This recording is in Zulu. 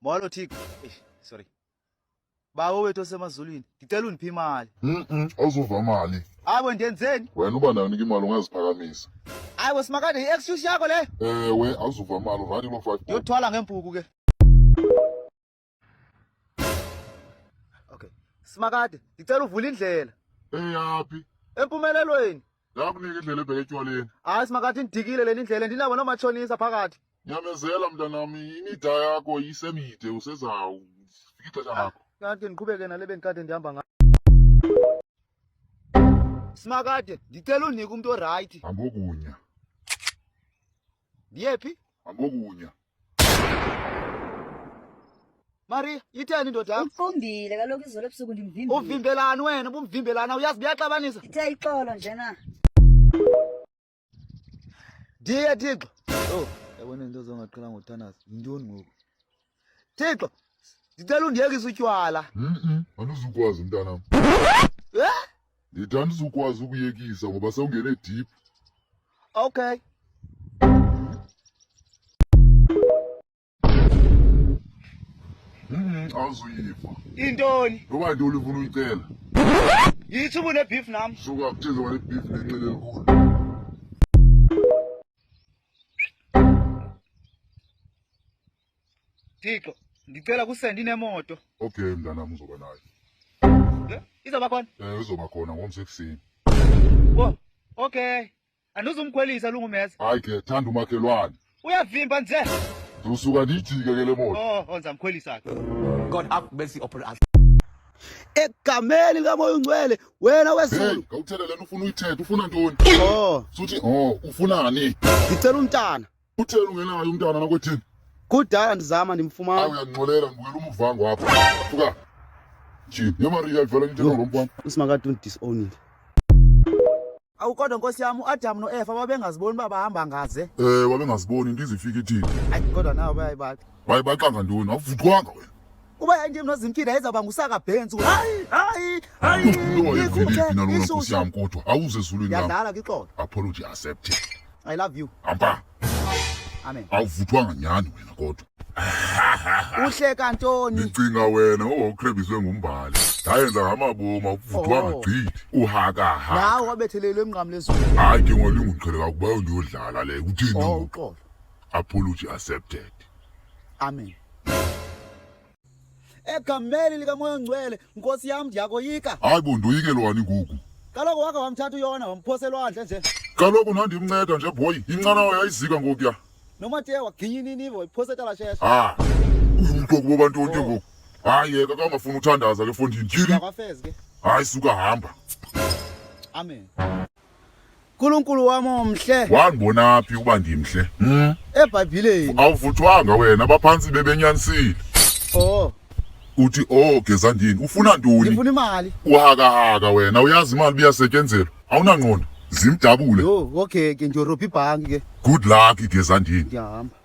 Molo Thixo. Sorry. Bawo wethu osemazulwini. Ngicela undiphe imali. Awuzuva mali. Hayi ndiyenzeni? Wena uba nayo nika imali ungaziphakamisa. Hayi wesimakade i-excuse yakho leyo. Ewe, awuzuva mali uvani lo 5. Yothwala ngempuku ke. Okay. Simakade, ngicela uvule indlela. Yaphi? Empumelelweni. Yakunika indlela ebheke etywaleni. Hayi simakade ndidikile leni indlela ndinabo nomatshonisa phakathi. Nyamezela mntanami, imida yakho isemide usezawu. Fika ixesha lakho. Kanti ndiqhubeke nale bendikade ndihamba ngayo. Simakade, ngicela unike umuntu oright. Ambokunya. Ndiyephi? Ambokunya. Maria, yitheni indoda yakho? Ufumbile kaloku izolo ebusuku ndimvimbile. Uvimbelani wena, ubumvimbelana uyazi biyaxabanisa. Ithe ixolo njena. Ndiye Thixo. Oh, yabona into zongaqala ngothanazi. Yintoni ngoku? Thixo, ngicela undiyekise utywala. Andizukwazi mntanami. Ndithi andizukwazi ukuyekisa ngoba sewungene deep. Okay. Awuzuyiva. Intoni? Ngoba nto ulifuna uyicela. Yithi ubune beef nami. Suka kuthizwa ngale beef nenxele elikhulu. Thixo, ngicela kusende inemoto. Okay mntanami uzoba nayo. Izoba khona? Uzoba khona ngomso ekuseni. Wo, okay. Andizumkhwelisa lungumeza. Hayi ke thanda umakhelwane. Uyavimba nje. Usuka ndijike ke le moto. Oh, ngizamkhwelisa ke. God have mercy upon us. Egameni likamoya ungcwele, wena Hey, wesulu. ngawuthela lena ufuna uyithetha, ufuna ntoni? Oh, Suthi, ufunani? ngicela umntana. Uthela ungenayo umntana nakwethini? Kudala ndizama Hayi ndimfumana. uyangixolela ngibukela umuvango apha. Fuka. Jini, yeMaria ivela ngithetha ngomfana. Usimakade undisownile. Awukodwa Nkosi yami uAdam noEva babengaziboni baba bahamba ngaze. Wabengaziboni into izifika ithini. Hayi kodwa nawe bayayibathi. Bayibaqanga ntoni? Awuvuthwanga wena. Kuba yanje noZimkile ayizaba ngusaka Bhenzi. Hayi. Lo wayevile nalo Nkosi yami kodwa awuze ezulwini lami. Yadlala ke xolo. Apology accepted. I love you. Hamba. Amen. Awuvuthwanga nyani wena kodwa. Uhleka ntoni? Nicinga wena owawukhrebiswe ngumbali. Ndayenza ngamaboma uvuthwanga gqithi. Uhaka. Nawe wabethelelwe emnqamle ezulu. Hayi ke ngolinguqhele kakuba ndiyodlala le uthini Oh, ngoku? uxolo. Apology accepted. Amen. Egameni likamoya ongcwele, Nkosi yami ndiyakoyika. Hayi bo ndoyikelwani ngoku. Kaloku waka wamthatha uyona wamphoselwandle nje. Kaloku nandimnceda nje boy. Inqanawa yayizika ngokuya. Noma the waginya inivo iphoseta shesha. Uyiqoku bobantu onke ngoku. Hayi yeka kangafuna uthandaza ke fondini. Tyhini. Yakwafeze ke. Hayi suka hamba. Amen. Nkulunkulu wami omhle Wandibona phi uba ndimhle? eBhayibhelini. Awuvuthwanga wena abaphansi bebenyanisile. Oh, Uthi gezandini ufuna ntoni? ngifuna imali. Uhaka wena uyazi imali biyasetyenzelwa. Awunangqondo. Zimdabule. Yo, okay ke ngiyorobha ibhanki ke. Good luck igezandini. Ngiyahamba.